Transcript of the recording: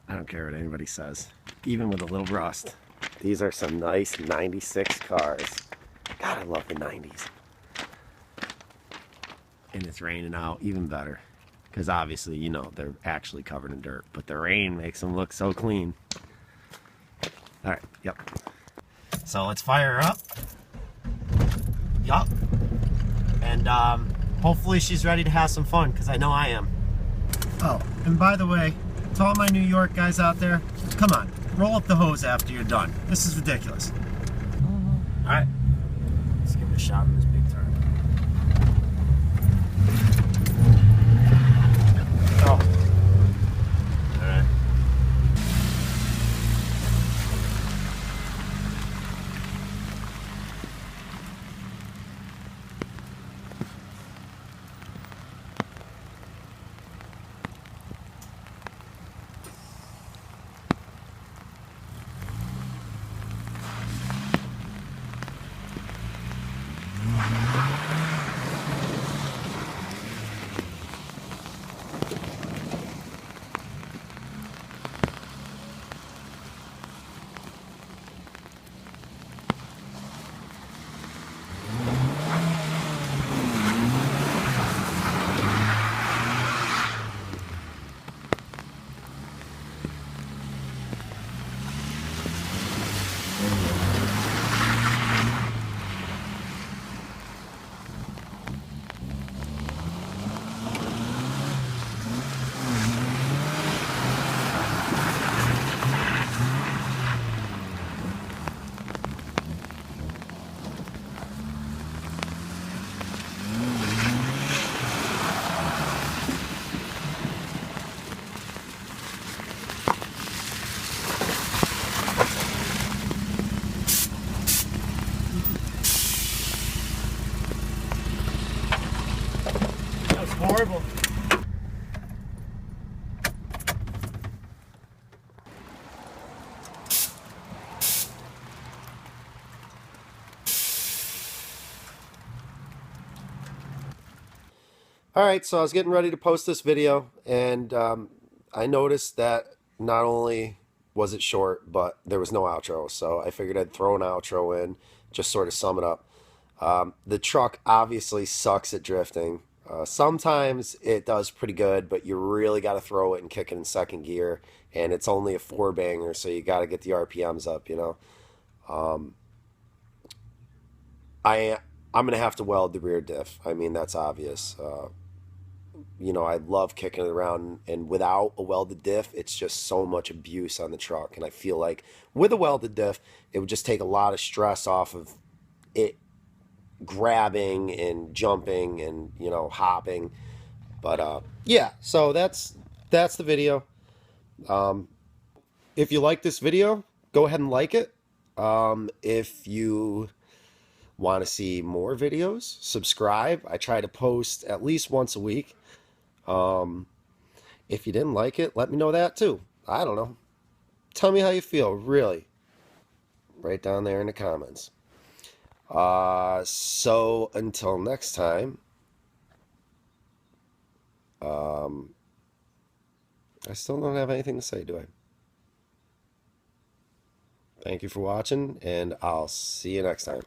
I don't care what anybody says, even with a little rust. These are some nice 96 cars. God, I love the 90s. And it's raining out, even better. Because obviously, you know, they're actually covered in dirt, but the rain makes them look so clean. All right, yep. So let's fire her up. Yup. And hopefully she's ready to have some fun, because I know I am. Oh, and by the way, to all my New York guys out there, come on, roll up the hose after you're done. This is ridiculous. All right, let's give it a shot on this big turn. Oh. All right. That was horrible. All right, so I was getting ready to post this video, and I noticed that not only was it short, but there was no outro. So I figured I'd throw an outro in, just sort of sum it up. The truck obviously sucks at drifting. Sometimes it does pretty good, but you really got to throw it and kick it in second gear, and it's only a four banger, so you got to get the RPMs up, you know. I'm gonna have to weld the rear diff. I mean, that's obvious. You know, I love kicking it around, and without a welded diff, it's just so much abuse on the truck. And I feel like with a welded diff, it would just take a lot of stress off of it grabbing and jumping and, you know, hopping. But yeah, so that's the video. If you like this video, go ahead and like it. If you want to see more videos, subscribe. I try to post at least once a week. If you didn't like it, let me know that too. I don't know. Tell me how you feel, really. Right down there in the comments. So until next time, I still don't have anything to say, do I? Thank you for watching, and I'll see you next time.